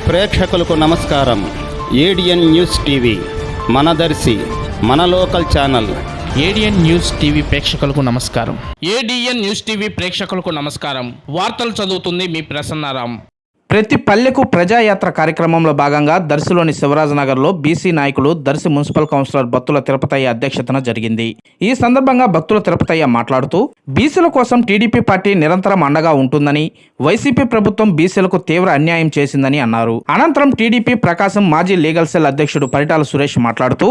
ప్రేక్షకులకు నమస్కారం. ADN news TV మనదర్శి మన local channel. ADN news TV ప్రేక్షకులకు నమస్కారం. ఏడిఎన్ న్యూస్ టీవీ ప్రేక్షకులకు నమస్కారం. వార్తలు చదువుతుంది మీ ప్రసన్నారాం. ప్రతి పల్లెకు ప్రజాయాత్ర కార్యక్రమంలో భాగంగా దర్శిలోని శివరాజనగర్లో బీసీ నాయకులు, దర్శి మున్సిపల్ కౌన్సిలర్ బత్తుల తిరుపతయ్య అధ్యక్షతన జరిగింది. ఈ సందర్భంగా బత్తుల తిరుపతయ్య మాట్లాడుతూ బీసీల కోసం టీడీపీ పార్టీ నిరంతరం అండగా ఉంటుందని, వైసీపీ ప్రభుత్వం బీసీలకు తీవ్ర అన్యాయం చేసిందని అన్నారు. అనంతరం టీడీపీ ప్రకాశం మాజీ లీగల్ సెల్ అధ్యక్షుడు పరిటాల సురేష్ మాట్లాడుతూ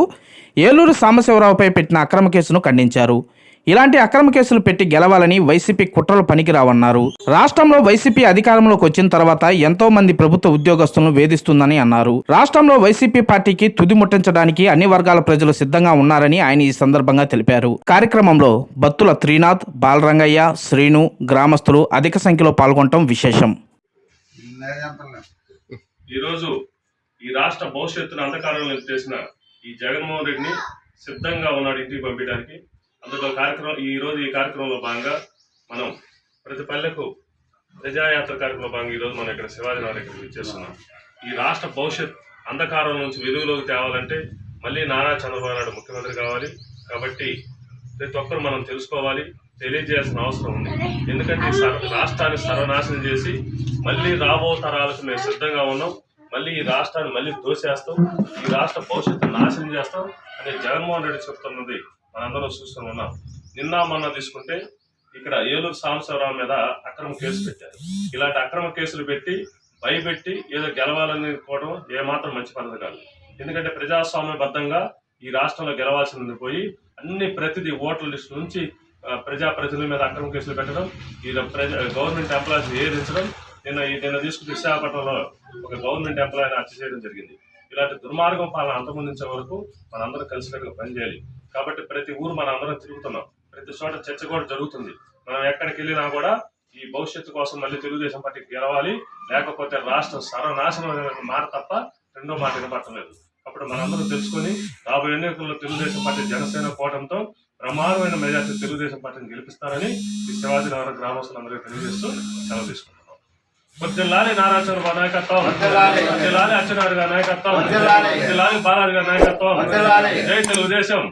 ఏలూరు సాంబశివరావుపై పెట్టిన అక్రమ కేసును ఖండించారు. ఇలాంటి అక్రమ కేసులు పెట్టి గెలవాలని వైసీపీ కుట్రలు పనికిరావన్నారు. రాష్ట్రంలో వైసీపీ అధికారంలోకి వచ్చిన తర్వాత ఎంతో మంది ప్రభుత్వ ఉద్యోగస్తులను వేధిస్తుందని అన్నారు. రాష్ట్రంలో వైసీపీ పార్టీకి తుది ముట్టించడానికి అన్ని వర్గాల ప్రజలు సిద్ధంగా ఉన్నారని ఆయన ఈ సందర్భంగా తెలిపారు. కార్యక్రమంలో బత్తుల త్రీనాథ్, బాలరంగయ్య, శ్రీను, గ్రామస్తులు అధిక సంఖ్యలో పాల్గొనడం విశేషం. ఈరోజు ఈ రాష్ట్ర భవిష్యత్తును అంధకారంలో చేసిన ఈ జగన్మోహన్ రెడ్డిని సిద్ధంగా ఉన్నాడు ఇంటికి పంపించడానికి. అందులో ఈ కార్యక్రమంలో భాగంగా మనం ప్రతి పల్లెకు ప్రజాయాత్ర కార్యక్రమంలో భాగంగా ఈరోజు మనం ఇక్కడ శివాజీనగర్ ఇక్కడికి చేస్తున్నాం. ఈ రాష్ట్ర భవిష్యత్ అంధకారం నుంచి వెలుగులోకి తేవాలంటే మళ్ళీ నారా చంద్రబాబు నాయుడు ముఖ్యమంత్రి కావాలి. కాబట్టి ప్రతి ఒక్కరు మనం తెలుసుకోవాలి, తెలియజేయాల్సిన అవసరం ఉంది. ఎందుకంటే రాష్ట్రాన్ని సర్వనాశనం చేసి మళ్ళీ రాబో తరాలకు మేము సిద్ధంగా ఉన్నాం, మళ్ళీ ఈ రాష్ట్రాన్ని మళ్ళీ దోసేస్తాం, ఈ రాష్ట్ర భవిష్యత్తును నాశనం చేస్తాం అనే జగన్మోహన్ రెడ్డి చెప్తున్నది మనందరం చూస్తూ ఉన్నాం. నిన్న మొన్న తీసుకుంటే ఇక్కడ ఏలూరు సాంబశివరావు మీద అక్రమ కేసు పెట్టారు. ఇలాంటి అక్రమ కేసులు పెట్టి భయపెట్టి ఏదో గెలవాలని కోవడం ఏమాత్రం మంచి పద్ధతి కాదు. ఎందుకంటే ప్రజాస్వామ్యబద్ధంగా ఈ రాష్ట్రంలో గెలవాల్సింది పోయి ప్రతిదీ ఓట్ల లిస్టు నుంచి ప్రజాప్రతినిధుల మీద అక్రమ కేసులు పెట్టడం, గవర్నమెంట్ ఎంప్లాయీస్ ఏదించడం. నిన్న తీసుకుంటే విశాఖపట్నంలో ఒక గవర్నమెంట్ ఎంప్లాయీని హత్య చేయడం జరిగింది. ఇలాంటి దుర్మార్గం పాలన అంతమొందించే వరకు మనందరం కలిసికట్టుగా పనిచేయాలి. కాబట్టి ప్రతి ఊరు మనం అందరం తిరుగుతున్నాం, ప్రతి చోట చర్చ కూడా జరుగుతుంది. మనం ఎక్కడికి వెళ్ళినా కూడా ఈ భవిష్యత్తు కోసం మళ్ళీ తెలుగుదేశం పార్టీకి గెలవాలి, లేకపోతే రాష్ట్రం సర్వనాశనం మాట తప్ప రెండో మాట వినపడలేదు. అప్పుడు మనందరం తెలుసుకొని రాబోయే ఎన్నికల్లో తెలుగుదేశం పార్టీ జనసేన కూటమితో ప్రమాదమైన మెజార్టీ తెలుగుదేశం పార్టీని గెలిపిస్తారని ఈ శివాజీనగర్ గ్రామస్తులందరికీ తెలియజేస్తూ సెలవు తీసుకుంటున్నాం. వర్ధిల్లాలి నారా చంద్రబాబు నాయకత్వం, వర్ధిల్లాలి అచ్చెన్నాయుడు గారి నాయకత్వం, వర్ధిల్లాలి బాలాజీ గారి నాయకత్వం. జై తెలుగుదేశం.